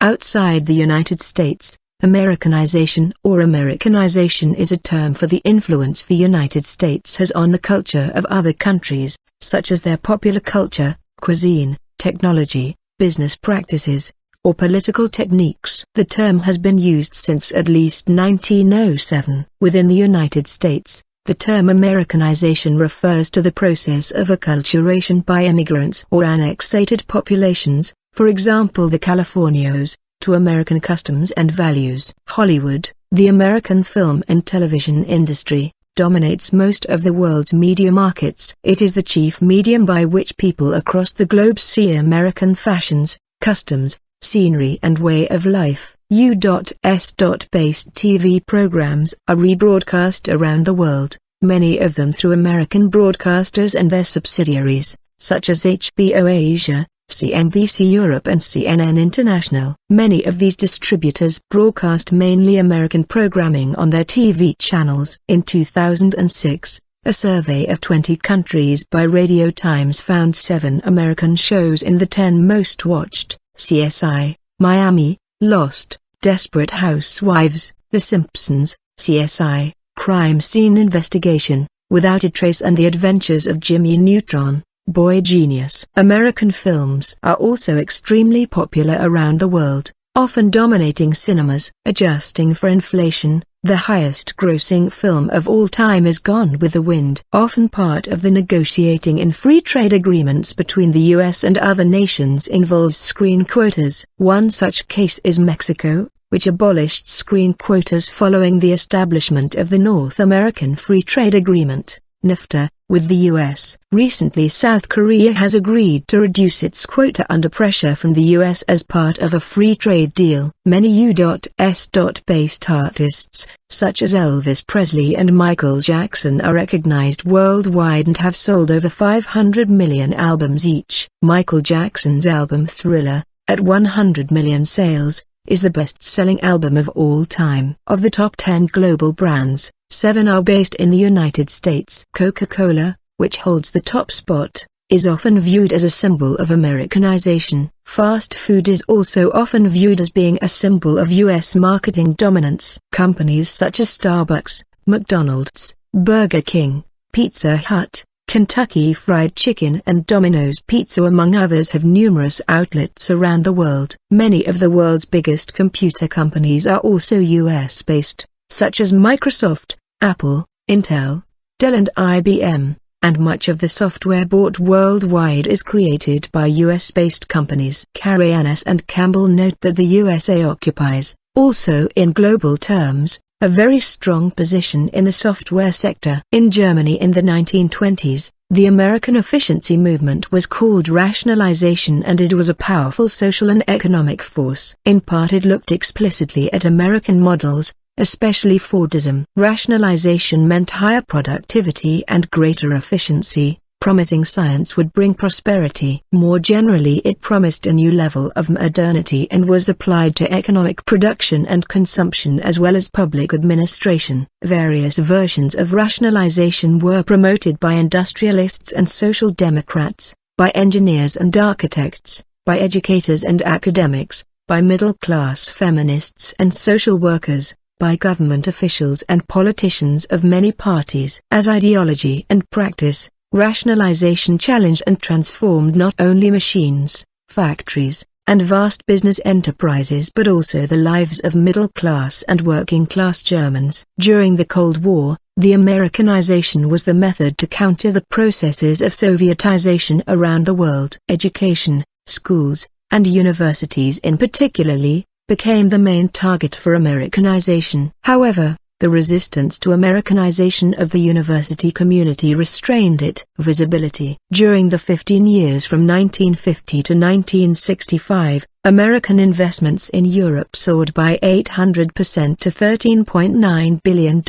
Outside the United States, Americanization or Americanization is a term for the influence the United States has on the culture of other countries, such as their popular culture, cuisine, technology, business practices, or political techniques. The term has been used since at least 1907. Within the United States, the term Americanization refers to the process of acculturation by immigrants or annexated populations, for example the Californios, to American customs and values. Hollywood, the American film and television industry, dominates most of the world's media markets. It is the chief medium by which people across the globe see American fashions, customs, scenery and way of life. U.S.-based TV programs are rebroadcast around the world, many of them through American broadcasters and their subsidiaries, such as HBO Asia, CNBC Europe and CNN International. Many of these distributors broadcast mainly American programming on their TV channels. In 2006, a survey of 20 countries by Radio Times found 7 American shows in the 10 most watched: CSI, Miami, Lost, Desperate Housewives, The Simpsons, CSI, Crime Scene Investigation, Without a Trace and The Adventures of Jimmy Neutron, Boy Genius. American films are also extremely popular around the world, often dominating cinemas. Adjusting for inflation, the highest-grossing film of all time is Gone with the Wind. Often part of the negotiating in free trade agreements between the U.S. and other nations involves screen quotas. One such case is Mexico, which abolished screen quotas following the establishment of the North American Free Trade Agreement, NAFTA, with the U.S. Recently South Korea has agreed to reduce its quota under pressure from the U.S. as part of a free trade deal. Many U.S.-based artists, such as Elvis Presley and Michael Jackson, are recognized worldwide and have sold over 500 million albums each. Michael Jackson's album Thriller, at 100 million sales, is the best-selling album of all time. Of the top 10 global brands, 7 are based in the United States. Coca-Cola, which holds the top spot, is often viewed as a symbol of Americanization. Fast food is also often viewed as being a symbol of U.S. marketing dominance. Companies such as Starbucks, McDonald's, Burger King, Pizza Hut, Kentucky Fried Chicken and Domino's Pizza among others have numerous outlets around the world. Many of the world's biggest computer companies are also US-based, such as Microsoft, Apple, Intel, Dell and IBM, and much of the software bought worldwide is created by US-based companies. Carianis and Campbell note that the USA occupies, also in global terms, a very strong position in the software sector. In Germany in the 1920s, the American efficiency movement was called rationalization, and it was a powerful social and economic force. In part it looked explicitly at American models, especially Fordism. Rationalization meant higher productivity and greater efficiency, promising science would bring prosperity. More generally it promised a new level of modernity and was applied to economic production and consumption as well as public administration. Various versions of rationalization were promoted by industrialists and social democrats, by engineers and architects, by educators and academics, by middle-class feminists and social workers, by government officials and politicians of many parties. As ideology and practice, rationalization challenged and transformed not only machines, factories, and vast business enterprises but also the lives of middle-class and working-class Germans. During the Cold War, the Americanization was the method to counter the processes of Sovietization around the world. Education, schools, and universities in particularly, became the main target for Americanization. However, the resistance to Americanization of the university community restrained its visibility. During the 15 years from 1950 to 1965, American investments in Europe soared by 800% to $13.9 billion,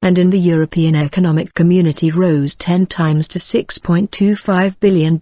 and in the European Economic Community rose 10 times to $6.25 billion.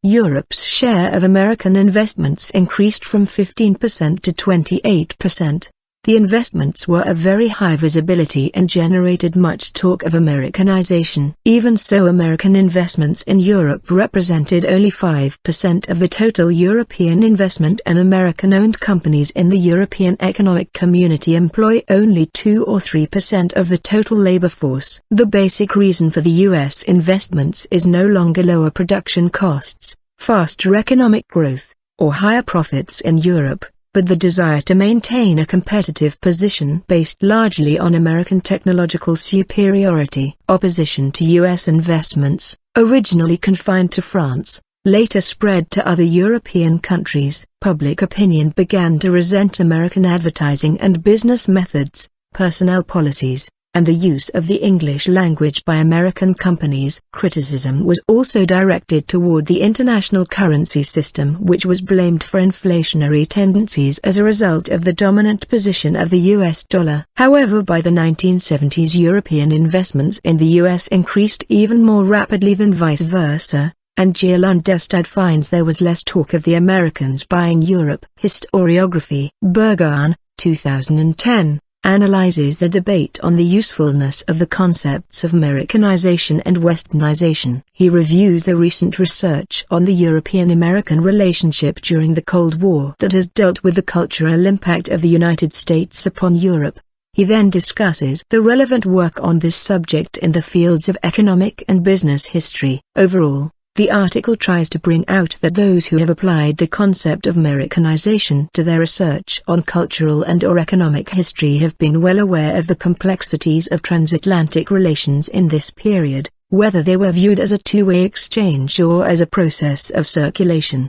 Europe's share of American investments increased from 15% to 28%. The investments were of very high visibility and generated much talk of Americanization. Even so, American investments in Europe represented only 5% of the total European investment, and American-owned companies in the European Economic Community employ only 2 or 3% of the total labor force. The basic reason for the U.S. investments is no longer lower production costs, faster economic growth, or higher profits in Europe, but the desire to maintain a competitive position based largely on American technological superiority. Opposition to U.S. investments, originally confined to France, later spread to other European countries. Public opinion began to resent American advertising and business methods, personnel policies, and the use of the English language by American companies. Criticism was also directed toward the international currency system, which was blamed for inflationary tendencies as a result of the dominant position of the US dollar. However, by the 1970s, European investments in the US increased even more rapidly than vice versa, and Jill Understad finds there was less talk of the Americans buying Europe. Historiography. Bergan, 2010. Analyzes the debate on the usefulness of the concepts of Americanization and Westernization. He reviews the recent research on the European-American relationship during the Cold War that has dealt with the cultural impact of the United States upon Europe. He then discusses the relevant work on this subject in the fields of economic and business history. Overall, the article tries to bring out that those who have applied the concept of Americanization to their research on cultural and/or economic history have been well aware of the complexities of transatlantic relations in this period, whether they were viewed as a two-way exchange or as a process of circulation.